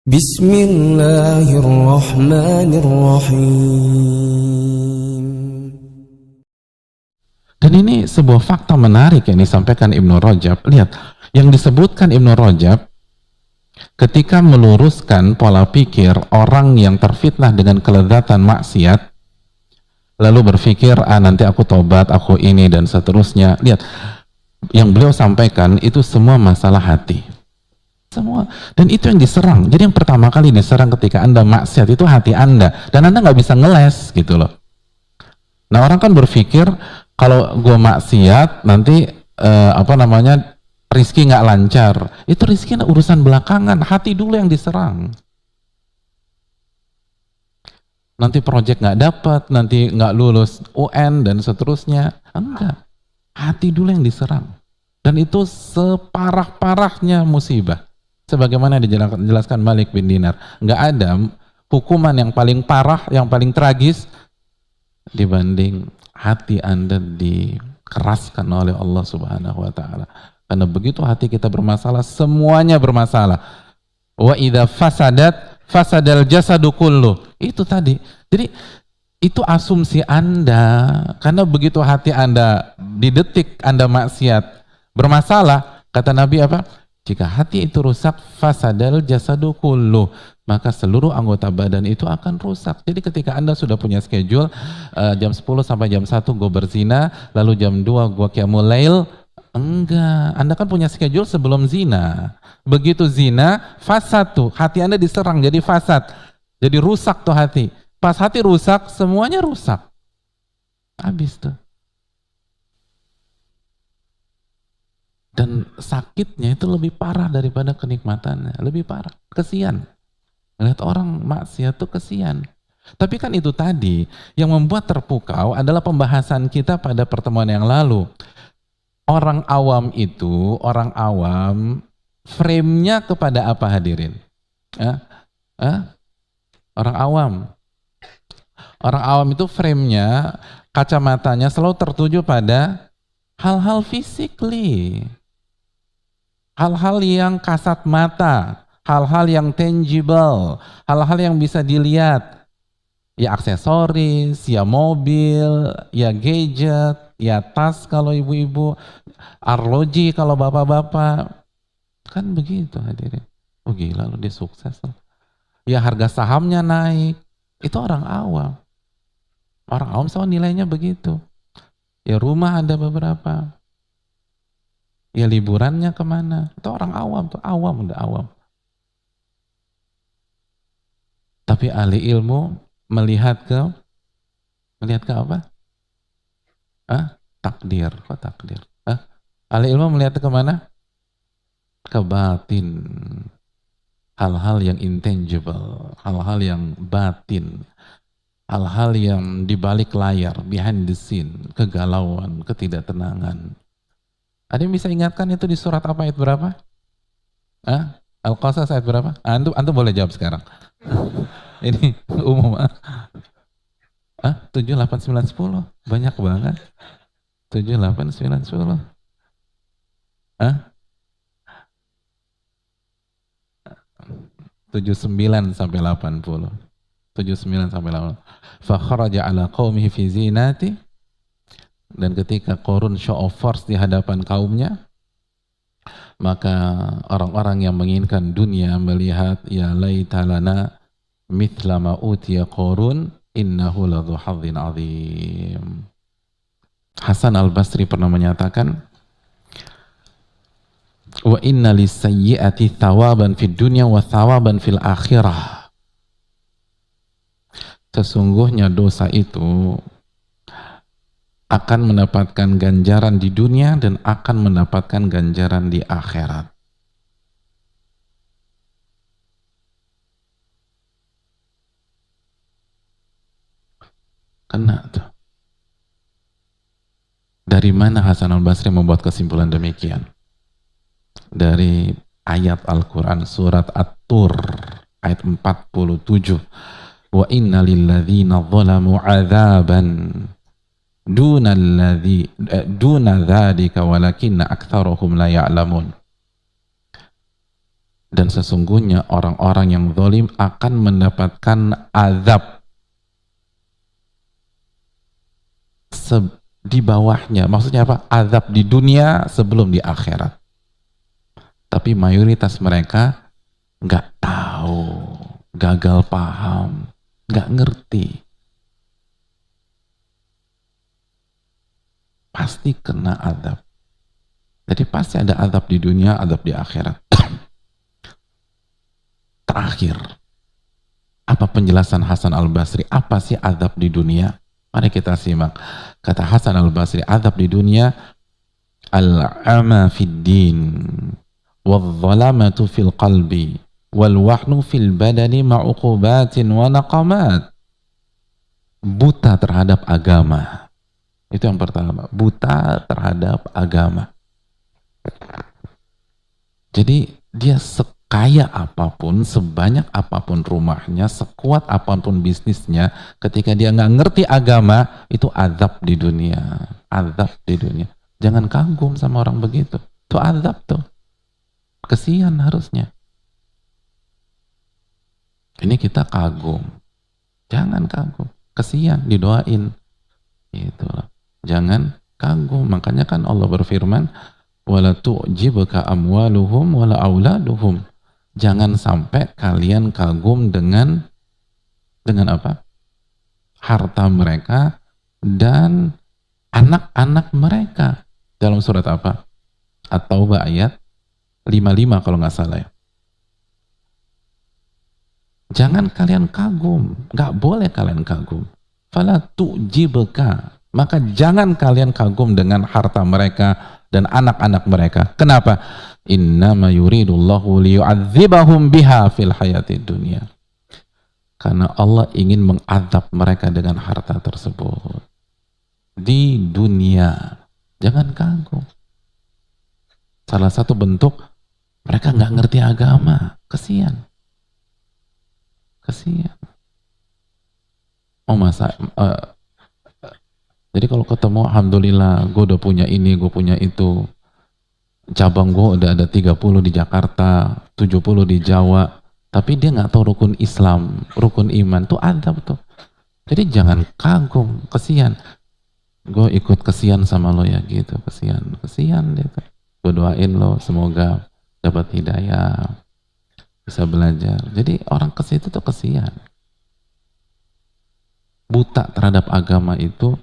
Bismillahirrahmanirrahim. Dan ini sebuah fakta menarik yang disampaikan Ibnu Rajab. Lihat, yang disebutkan Ibnu Rajab ketika meluruskan pola pikir orang yang terfitnah dengan kelezatan maksiat, lalu berpikir, nanti aku tobat, aku ini, dan seterusnya. Lihat, yang beliau sampaikan itu semua masalah hati. Semua. Dan itu yang diserang. Jadi yang pertama kali diserang ketika Anda maksiat itu hati Anda. Dan Anda nggak bisa ngeles gitu loh. Nah, orang kan berpikir, kalau gue maksiat nanti rizki nggak lancar. Itu rizki urusan belakangan, hati dulu yang diserang. Nanti proyek nggak dapat, nanti nggak lulus UN dan seterusnya. Enggak, hati dulu yang diserang. Dan itu separah-parahnya musibah. Sebagaimana dijelaskan Malik bin Dinar, nggak ada hukuman yang paling parah, yang paling tragis dibanding hati Anda dikeraskan oleh Allah Subhanahu wa taala. Karena begitu hati kita bermasalah, semuanya bermasalah. Wa idza fasadal jasadu kullu. Itu tadi. Jadi itu asumsi Anda. Karena begitu hati Anda di detik Anda maksiat bermasalah, kata Nabi apa? Jika hati itu rusak, fasadal jasadu kullu, maka seluruh anggota badan itu akan rusak. Jadi ketika Anda sudah punya schedule, jam 10 sampai jam 1 gue berzina, lalu jam 2 gue qiyamul lail, enggak. Anda kan punya schedule sebelum zina. Begitu zina, fasad tuh, hati Anda diserang jadi fasad. Jadi rusak tuh hati. Pas hati rusak, semuanya rusak. Habis tuh. Dan sakitnya itu lebih parah daripada kenikmatannya, lebih parah, kesian. Lihat orang maksiat tuh kesian. Tapi kan itu tadi yang membuat terpukau adalah pembahasan kita pada pertemuan yang lalu. Orang awam itu, orang awam frame-nya kepada apa hadirin? Orang awam. Orang awam itu frame-nya, kacamatanya selalu tertuju pada hal-hal physically. Hal-hal yang kasat mata, hal-hal yang tangible, hal-hal yang bisa dilihat. Ya aksesoris, ya mobil, ya gadget, ya tas kalau ibu-ibu, arloji kalau bapak-bapak. Kan begitu hadirin. Oh gila loh, dia sukses loh. Ya harga sahamnya naik. Itu orang awam. Orang awam sama nilainya begitu. Ya rumah ada beberapa. Ya liburannya kemana? Itu orang awam tuh, awam udah awam. Tapi ahli ilmu melihat ke apa? Takdir. Kok takdir? Ahli ilmu melihat ke mana? Ke batin. Hal-hal yang intangible, hal-hal yang batin, hal-hal yang di balik layar, behind the scene, kegalauan, ketidaktenangan. Ada yang bisa ingatkan itu di surat apa, ayat berapa? Al-Qasas ayat berapa? Antum boleh jawab sekarang. Ini umum. 7, 8, 9, 10. Banyak banget. 7, 8, 9, 10. 79 sampai 80. 79 sampai 80. Fa kharaja ala qaumihi fi zinati. Dan ketika Qarun show of force di hadapan kaumnya, maka orang-orang yang menginginkan dunia melihat, ya laita lana mithla ma utiya Qarun innahu ladzu hadzin azim. Hasan al-Basri pernah menyatakan, wa inna lis-sayyi'ati thawaban fid dunya wa thawaban fil akhirah. Sesungguhnya dosa itu akan mendapatkan ganjaran di dunia dan akan mendapatkan ganjaran di akhirat. Kena tuh. Dari mana Hasan al-Basri membuat kesimpulan demikian? Dari ayat Al-Quran surat At-Tur ayat 47. Wa inna lilladzina zalamu adzaban duna dzalika walakinna aktsarahum la ya'lamun. Dan sesungguhnya orang-orang yang zalim akan mendapatkan azab di bawahnya. Maksudnya apa? Azab di dunia sebelum di akhirat. Tapi mayoritas mereka nggak tahu, gagal paham, nggak ngerti. Pasti kena azab. Jadi pasti ada azab di dunia, azab di akhirat. Terakhir, apa penjelasan Hasan Al-Basri? Apa sih azab di dunia? Mari kita simak. Kata Hasan Al-Basri, azab di dunia al-ama fid din wal-zalamatu fil qalbi wal-wahnu fil badani ma'uqubatin wa naqamat. Buta terhadap agama. Itu yang pertama, buta terhadap agama. Jadi dia sekaya apapun, sebanyak apapun rumahnya, sekuat apapun bisnisnya, ketika dia nggak ngerti agama, itu azab di dunia. Azab di dunia. Jangan kagum sama orang begitu. Itu azab tuh. Kesian harusnya. Ini kita kagum. Jangan kagum. Kesian, didoain. Gitu loh. Jangan kagum. Makanya kan Allah berfirman, wala tu'jibuka amwaluhum wala auladuhum. Jangan sampai kalian kagum dengan apa? Harta mereka dan anak-anak mereka. Dalam surat apa? At-Taubah ayat 55 kalau nggak salah ya. Jangan kalian kagum, nggak boleh kalian kagum. Fala tu'jibuka, maka jangan kalian kagum dengan harta mereka dan anak-anak mereka. Kenapa? Innama yuridullahu liyu'adzibahum biha fil hayati dunia. Karena Allah ingin mengadab mereka dengan harta tersebut di dunia. Jangan kagum. Salah satu bentuk mereka nggak ngerti agama, kesian. Kesian. Jadi kalau ketemu, alhamdulillah, gue udah punya ini, gue punya itu. Cabang gue udah ada 30 di Jakarta, 70 di Jawa. Tapi dia nggak tahu rukun Islam, rukun iman. Tuh adab tuh. Jadi jangan kagum, kesian. Gue ikut kesian sama lo ya gitu, kesian. Kesian deh. Gue doain lo, semoga dapat hidayah, bisa belajar. Jadi orang ke situ tuh kesian. Buta terhadap agama itu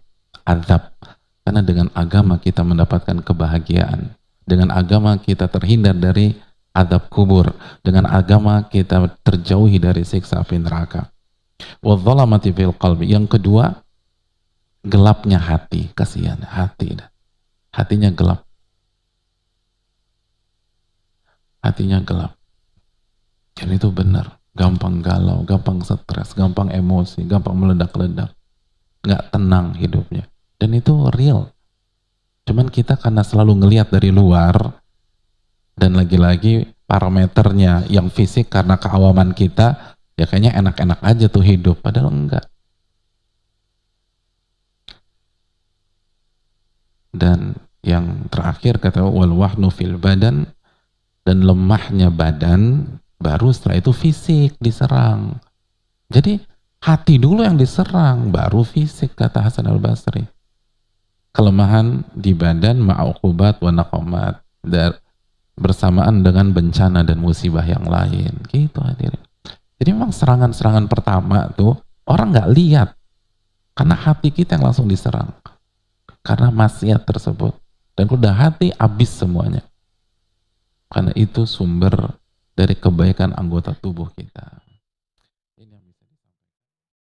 azab. Karena dengan agama kita mendapatkan kebahagiaan. Dengan agama kita terhindar dari azab kubur. Dengan agama kita terjauhi dari siksa api neraka. Wadzalamati fil qalbi. Yang kedua, gelapnya hati. Kasihan hati. Hatinya gelap. Hatinya gelap. Dan itu benar. Gampang galau, gampang stres, gampang emosi, gampang meledak-ledak. Nggak tenang hidupnya. Dan itu real. Cuman kita karena selalu ngelihat dari luar, dan lagi-lagi parameternya yang fisik karena keawaman kita, ya kayaknya enak-enak aja tuh hidup. Padahal enggak. Dan yang terakhir kata wal wahnu fil badan, dan lemahnya badan, baru setelah itu fisik diserang. Jadi hati dulu yang diserang, baru fisik, kata Hasan Al-Basri. Kelemahan di badan ma'uqubat wa naqamat, bersamaan dengan bencana dan musibah yang lain. Gitu hadirin. Jadi memang serangan-serangan pertama tuh orang nggak lihat, karena hati kita yang langsung diserang. Karena maksiat tersebut. Dan udah hati, habis semuanya. Karena itu sumber dari kebaikan anggota tubuh kita.